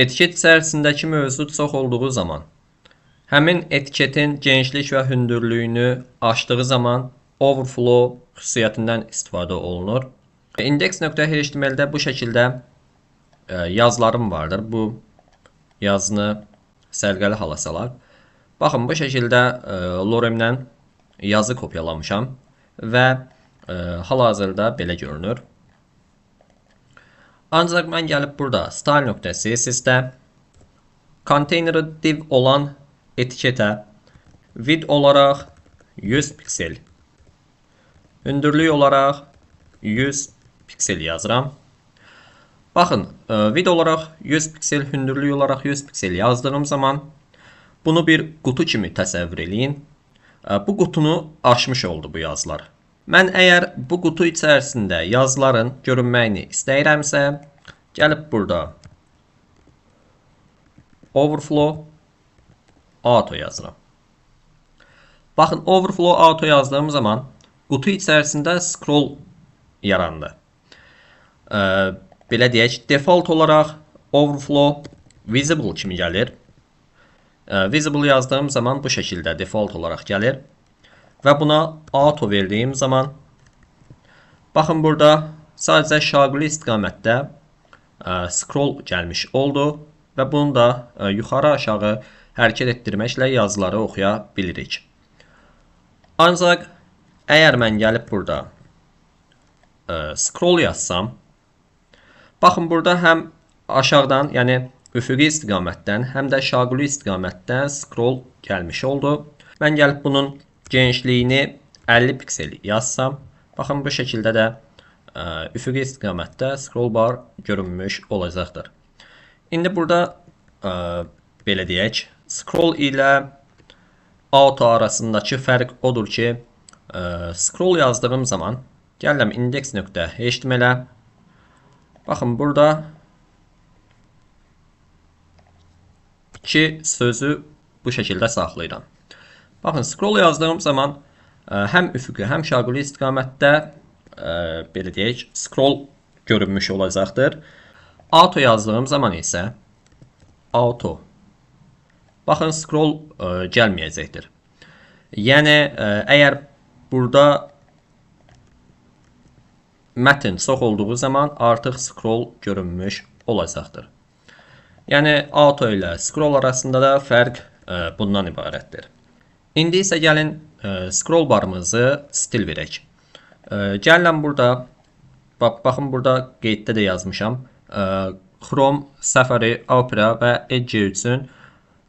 Etiket içərisindəki mövzu çox olduğu zaman, həmin etiketin genişlik və hündürlüyünü açdığı zaman overflow xüsusiyyətindən istifadə olunur. Index.html-də bu şəkildə yazılarım vardır. Bu yazını sərgəli hala salar. Baxın, bu şəkildə loremdən yazı kopyalamışam və hal-hazırda belə görünür. Ancaq mən gəlib burada style.css-də container div olan etiketə width olaraq 100 piksel, hündürlük olaraq 100 piksel yazıram. Baxın, width olaraq 100 piksel, hündürlük olaraq 100 piksel yazdığım zaman bunu bir qutu kimi təsəvvür eləyin. Bu qutunu aşmış oldu bu yazılar. Mən əgər bu qutu içərisində yazıların görünməyini istəyirəmsə, gəlib burada overflow auto yazıram. Baxın, overflow auto yazdığım zaman qutu içərisində scroll yarandı. Belə deyək, default olaraq overflow visible kimi gəlir. Visible yazdığım zaman bu şəkildə default olaraq gəlir. Və buna auto verdiyim zaman, baxın burada sadəcə şaquli istiqamətdə scroll gəlmiş oldu və bunu da yuxarı aşağı hərəkət etdirməklə yazıları oxuya bilirik. Ancaq əgər mən gəlib burada scroll yazsam, baxın burada həm aşağıdan, yəni üfüqi istiqamətdən, həm də şaquli istiqamətdən scroll gəlmiş oldu. Mən gəlib bunun genişliyini 50 piksel yazsam, baxın bu şəkildə də üfüqi istiqamətdə scroll bar görünmüş olacaqdır. İndi burada belə deyək, scroll ilə auto arasındakı fərq odur ki, scroll yazdığım zaman gəlirəm index.html-ə. Baxın burada iki sözü bu şəkildə saxlayıram. Baxın, scroll yazdığım zaman həm üfüqi, həm şaquli istiqamətdə belə deyək, scroll görünmüş olacaqdır. Auto yazdığım zaman isə auto. Baxın, scroll gəlməyəcəkdir. Yəni, əgər burada mətn çox olduğu zaman artıq scroll görünmüş olacaqdır. Yəni, auto ilə scroll arasında da fərq bundan ibarətdir. İndi isə gəlin scroll barımızı stil verək. Gəlin burada, baxın burada qeyddə də yazmışam. Chrome, Safari, Opera və Edge üçün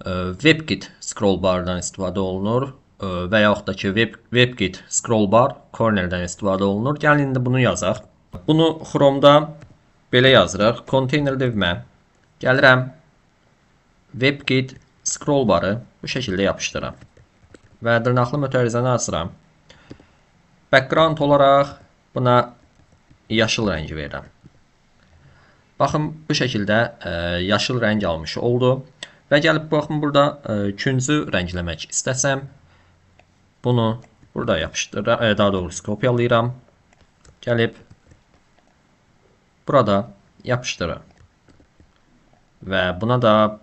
WebKit scroll bardan istifadə olunur və yaxud da ki WebKit scroll bar cornerdən istifadə olunur. Gəlin indi bunu yazaq. Bunu Chrome'da belə yazırıq. Container divimə gəlirəm. WebKit scroll barı bu şəkildə yapışdıram. Və dırnaqlı mütərizəni açıram. Background olaraq buna yaşıl rəngi verirəm. Baxın, bu şəkildə yaşıl rəng almış oldu. Və gəlib baxın, burada küncü rəngləmək istəsəm, bunu burada yapışdırıram, daha doğrusu kopyalayıram. Gəlib burada yapışdırıram. Və buna da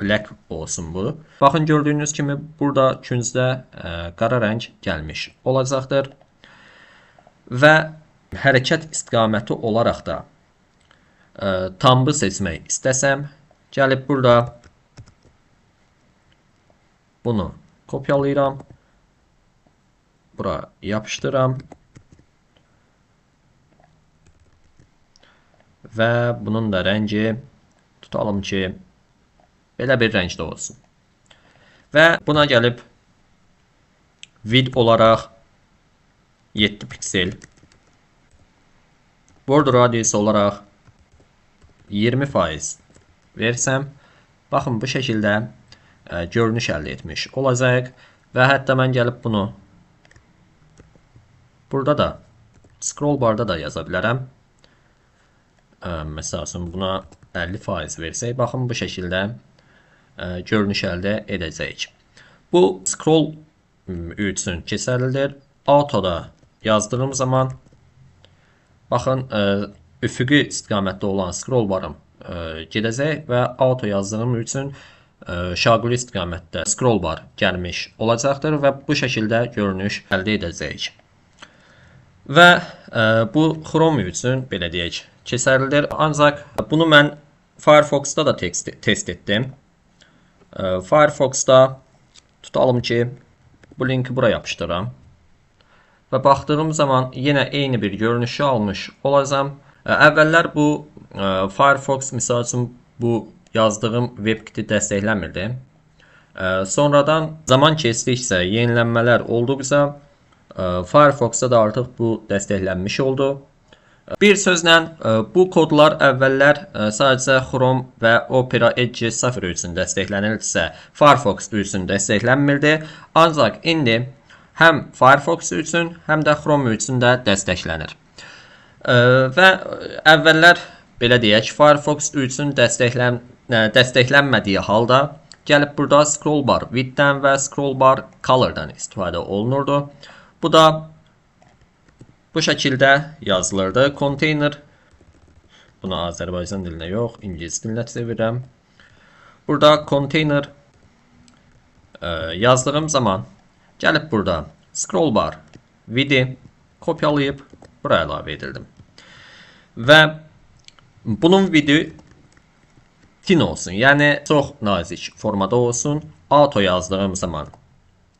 black olsun bu. Baxın, gördüyünüz kimi burada küncdə qara rəng gəlmiş olacaqdır. Və hərəkət istiqaməti olaraq da thumb'ı seçmək istəsəm, gəlib burada bunu kopyalayıram. Bura yapışdıram. Və bunun da rəngi tutalım ki, belə bir rəngdə olsun. Və buna gəlib width olaraq 7 piksel, border radius olaraq 20% versəm, baxın bu şəkildə görünüş əldə etmiş olacaq. Və hətta mən gəlib bunu burada da scroll barda da yaza bilərəm. Məsələn, buna 50% versək, baxın bu şəkildə görünüş əldə edəcəyik. Bu scroll üçün keçərlidir. Autoda yazdığım zaman baxın, üfüqi istiqamətdə olan scroll barım gedəcək və auto yazdığım üçün şaquli istiqamətdə scroll bar gəlmiş olacaqdır və bu şəkildə görünüş əldə edəcəyik. Və bu Chrome üçün belə deyək keçərlidir. Ancaq bunu mən Firefox'da da test etdim. Firefox'da tutalım ki, bu linki buraya yapışdıram. Və baxdığım zaman yenə eyni bir görünüşü almış olacağım. Əvvəllər bu Firefox misal üçün bu yazdığım WebKit-i dəstəkləmirdi. Sonradan zaman keçdikcə, yenilənmələr olduqca Firefox'da da artıq bu dəstəklənmiş oldu. Bir sözlə bu kodlar əvvəllər sadəcə Chrome və Opera Edge Safari üçün dəstəklənirdisə, Firefox üçün dəstəklənmirdi. Ancaq indi həm Firefox üçün, həm də Chrome üçün də dəstəklənir. Və əvvəllər belə deyək, Firefox üçün dəstəklənmədiyi halda gəlib burada scroll bar width'dən və scroll bar color'dan istifadə olunurdu. Bu da bu şəkildə yazılırdı. Container, bunu Azərbaycan dilinə yox, İngilis dilinə çevirəm. Burada container yazdığım zaman gəlib burada scroll bar width'i kopyalayıb buraya əlavə edildim. Və bunun width'i thin olsun, yəni çox nazik formada olsun. Auto yazdığım zaman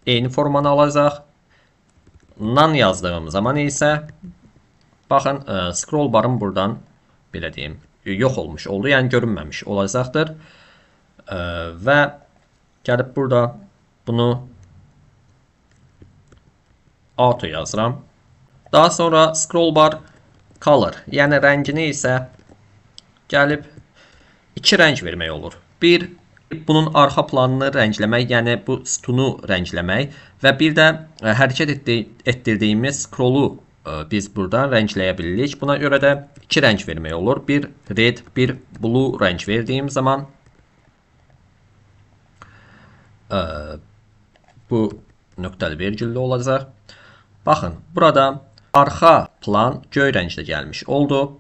eyni formanı alacaq. None yazdığım zaman isə baxın scroll barım buradan belə deyim yox olmuş oldu, yəni görünməmiş olacaqdır. Və gəlib burada bunu auto yazıram. Daha sonra scroll bar color, yəni rəngini isə gəlib iki rəng vermək olur. Bir, bunun arxa planını rəngləmək, yəni bu sütunu rəngləmək və bir də hərəkət etdirdiyimiz scroll'u biz buradan rəngləyə bilirik. Buna görə də iki rəng vermək olur. Bir red, bir blue rəng verdiyim zaman bu nöqtəli vergüllü olacaq. Baxın, burada arxa plan göy rəngdə gəlmiş oldu.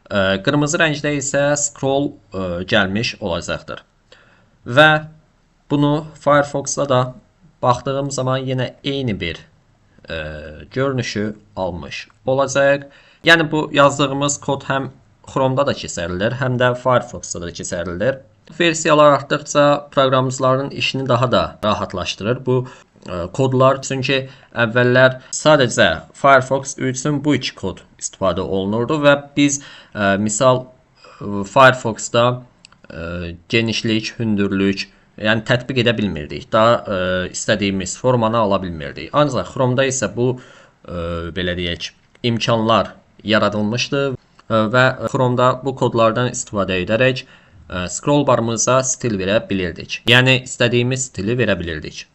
Qırmızı rəngdə isə scroll gəlmiş olacaqdır. Və bunu Firefox'da da baxdığım zaman yenə eyni bir görünüşü almış olacaq. Yəni bu yazdığımız kod həm Chrome'da da keçərlidir, həm də Firefox'da da keçərlidir. Versiyalar artdıqca proqramçıların işini daha da rahatlaşdırır bu kodlar. Çünki əvvəllər sadəcə Firefox üçün bu iki kod istifadə olunurdu və biz misal Firefox'da genişlik, hündürlük, yəni tətbiq edə bilmirdik. Daha istədiyimiz formanı ala bilmirdik. Ancaq Chrome'da isə bu belə deyək, imkanlar yaradılmışdı və Chrome'da bu kodlardan istifadə edərək scroll barımıza stil verə bilirdik. Yəni istədiyimiz stili verə bilirdik.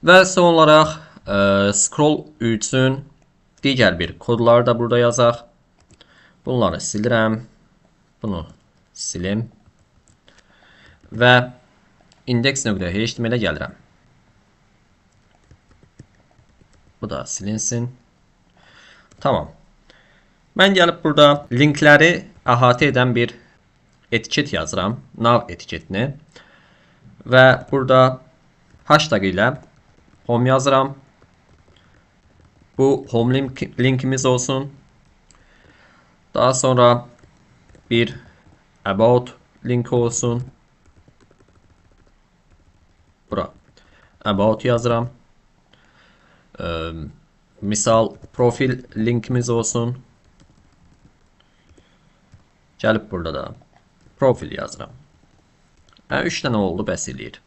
Və son olaraq scroll üçün digər bir kodları da burada yazaq. Bunları silirəm. Bunu silim. Və index.html-ə gəlirəm. Bu da silinsin. Tamam. Mən gəlib burada linkləri əhatə edən bir etiket yazıram. Nav etiketini. Və burada hashtag ilə home yazıram. Bu home linkimiz olsun. Daha sonra bir about link olsun. Bura about yazıram. Misal profil linkimiz olsun. Gəlib burada da profil yazıram. 3 dənə oldu, bəs eləyir.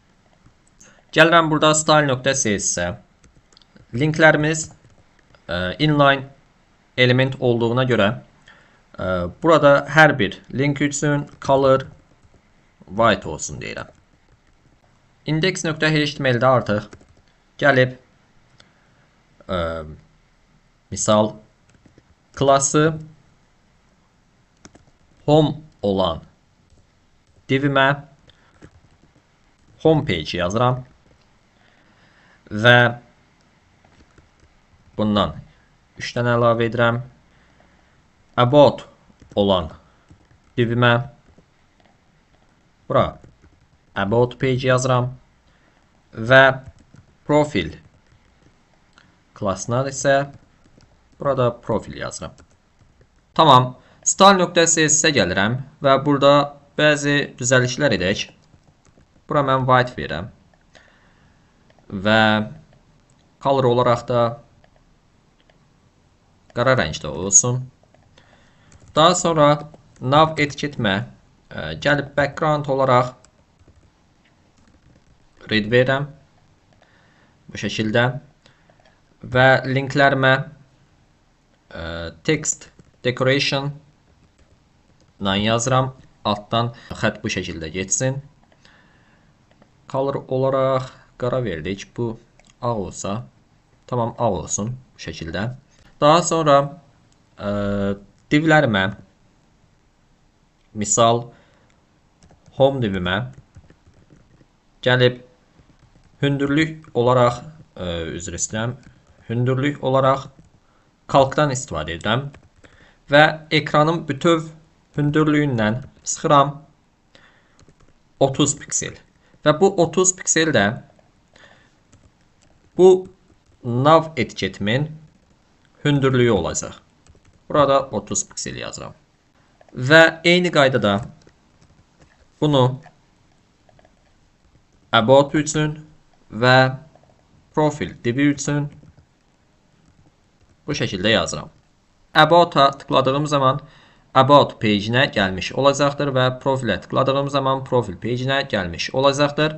Gəlirəm burada style.css-ə. Linklərimiz inline element olduğuna görə burada hər bir link üçün color white olsun deyirəm. Index.html-də artıq gəlib misal klası home olan divimə homepage yazıram və bundan 3 dənə əlavə edirəm. About olan divimə bura about page yazıram və profil klasına isə burada profil yazıram. Tamam. Style.css-ə gəlirəm və burada bəzi düzəlişlər edək. Bura mən white verirəm. Və color olaraq da qara rəngdə olsun. Daha sonra nav etiketimə gəlib background olaraq red verirəm. Bu şəkildə. Və linklərimə text decoration yazıram. Altdan xətt bu şəkildə geçsin. Color olaraq qara verdik. Bu ağ olsa. Tamam, ağ olsun bu şəkildə. Daha sonra divlərimə misal home divimə gəlib hündürlük olaraq üzr istəyirəm. Hündürlük olaraq kalkdan istifadə edirəm və ekranın bütöv hündürlüyündən sıxıram 30 piksel. Və bu 30 piksel də bu nav etiketimin hündürlüyü olacaq. Burada 30 piksel yazıram. Və eyni qaydada bunu about üçün və profil divi üçün bu şəkildə yazıram. About-a tıkladığım zaman about page-inə gəlmiş olacaqdır və profilə tıkladığım zaman profil page-inə gəlmiş olacaqdır.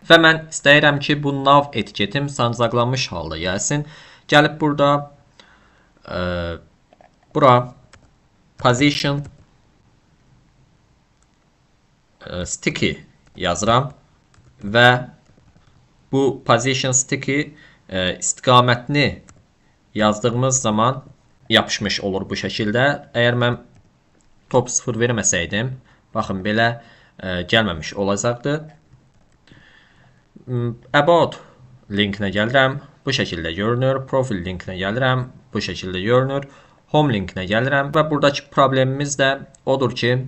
Və mən istəyirəm ki, bu nav etiketim sancaqlanmış halda gəlsin. Gəlib burada bura position sticky yazıram və bu position sticky istiqamətini yazdığımız zaman yapışmış olur bu şəkildə. Əgər mən top 0 verməsəydim, baxın belə gəlməmiş olacaqdı. About linkinə gəlirəm, bu şəkildə görünür. Profil linkinə gəlirəm, bu şəkildə görünür. Home linkinə gəlirəm və buradakı problemimiz də odur ki,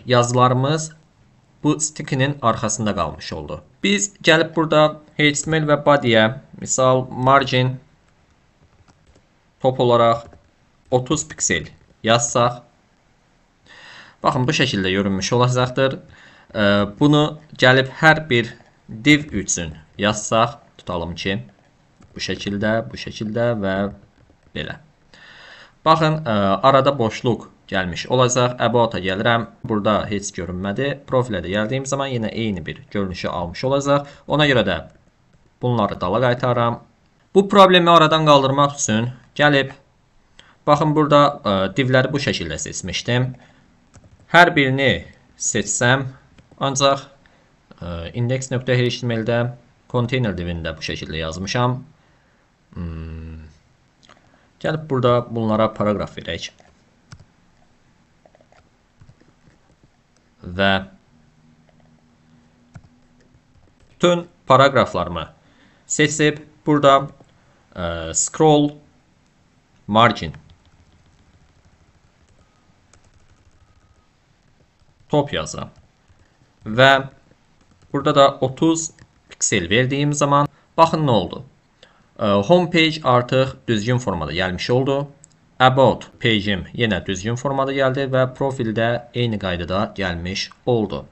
yazılarımız bu stickinin arxasında qalmış oldu. Biz gəlib burada HTML və body'yə misal margin top olaraq 30 piksel yazsaq, baxın bu şəkildə görünmüş olacaqdır. Bunu gəlib hər bir div üçün yazsaq, tutalım ki, bu şəkildə və belə. Baxın, arada boşluq gəlmiş olacaq. About-a gəlirəm. Burada heç görünmədi. Profilə də gəldiyim zaman yenə eyni bir görünüşü almış olacaq. Ona görə də bunları dala qaytarıram. Bu problemi aradan qaldırmaq üçün gəlib, baxın burada divləri bu şəkildə seçmişdim. Hər birini seçsəm, ancaq index.html-də container divində bu şəkildə yazmışam. Gəlib burada bunlara paragraf verək. Və bütün paragraflarımı seçib burada scroll margin top yazıram. Və burada da 30 piksel verdiyim zaman baxın nə oldu. Home page artıq düzgün formada gəlmiş oldu. About page'im yenə düzgün formada gəldi və profildə eyni qaydada gəlmiş oldu.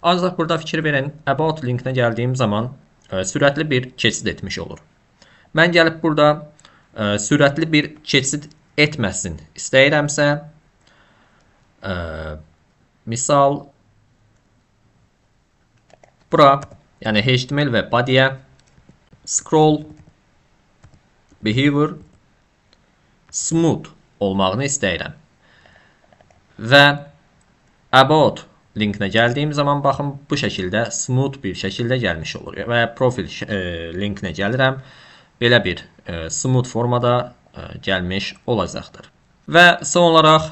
Ancaq burada fikir verin, about linkinə gəldiyim zaman sürətli bir keçid etmiş olur. Mən gəlib burada sürətli bir keçid etməsin istəyirəmsə, misal bura, yəni HTML və body'yə scroll behavior smooth olmağını istəyirəm. Və about linkinə gəldiyim zaman baxın bu şəkildə smooth bir şəkildə gəlmiş olur. Və profil linkinə gəlirəm. Belə bir smooth formada gəlmiş olacaqdır. Və son olaraq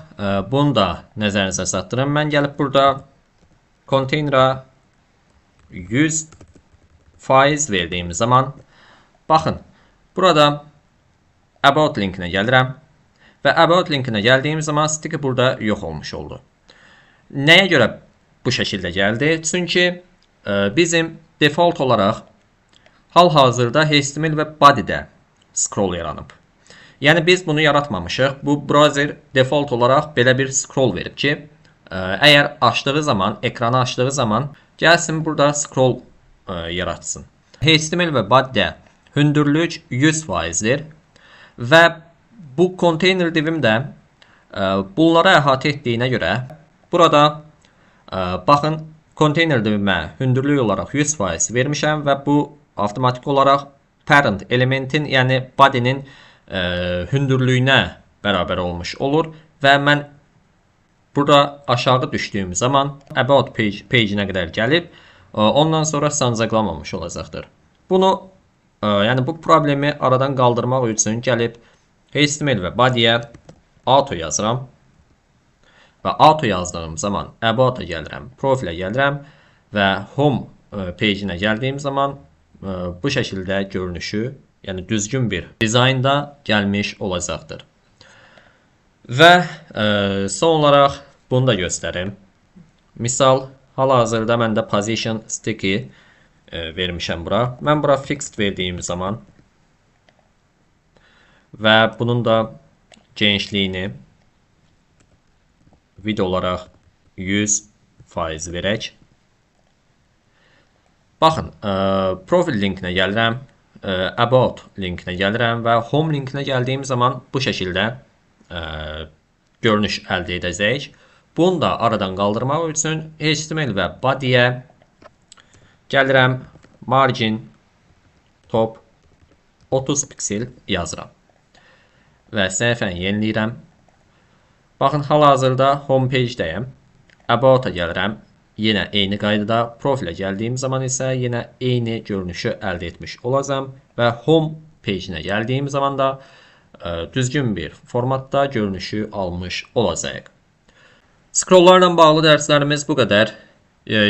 bunu da nəzərinizə çatdırım. Mən gəlib burada container-a 100% verdiyim zaman baxın burada about linkinə gəlirəm və about linkinə gəldiyim zaman sticker burada yox olmuş oldu. Nəyə görə bu şəkildə gəldi? Çünki bizim default olaraq hal-hazırda HTML və body-də scroll yaranıb. Yəni biz bunu yaratmamışıq. Bu browser default olaraq belə bir scroll verib ki, əgər açdığı zaman, ekranı açdığı zaman gəlsin burada scroll yaratsın. HTML və body-də hündürlük 100%dir və bu container divim də bunlara əhatə etdiyinə görə burada baxın container divimə hündürlük olaraq 100% vermişəm və bu avtomatik olaraq parent elementin, yəni body'nin hündürlüyünə bərabər olmuş olur və mən burada aşağı düşdüyüm zaman about page-nə qədər gəlib, ondan sonra sancaqlamamış olacaqdır. Bunu, yəni bu problemi aradan qaldırmaq üçün gəlib HTML və body'yə auto yazıram və auto yazdığım zaman about-a gəlirəm, profilə gəlirəm və home page-nə gəldiyim zaman bu şəkildə görünüşü, yəni düzgün bir dizaynda gəlmiş olacaqdır. Və son olaraq bunu da göstərim. Misal, hal-hazırda məndə position sticky vermişəm bura. Mən bura fixed verdiyim zaman və bunun da genişliyini video olaraq 100% verək. Baxın, profil linkinə gəlirəm, about linkinə gəlirəm və home linkinə gəldiyim zaman bu şəkildə görünüş əldə edəcəyik. Bunu da aradan qaldırmaq üçün HTML və body'yə gəlirəm, margin top 30 piksel yazıram və səhifəni yeniləyirəm. Baxın, hal-hazırda home page-dəyəm, about-a gəlirəm, yenə eyni qaydada, profilə gəldiyim zaman isə yenə eyni görünüşü əldə etmiş olacam və home page-nə gəldiyim zaman da düzgün bir formatda görünüşü almış olacaq. Scrolllarla bağlı dərslərimiz bu qədər.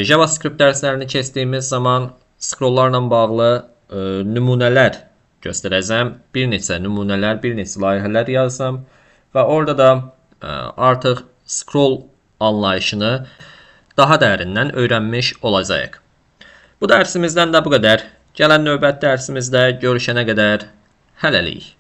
JavaScript dərslərini keçdiyimiz zaman scrolllarla bağlı nümunələr göstərəcəm. Bir neçə nümunələr, bir neçə layihələr yazsam və orada da artıq scroll anlayışını daha dərindən öyrənmiş olacaq. Bu dərsimizdən də bu qədər. Gələn növbəti dərsimizdə görüşənə qədər hələlik.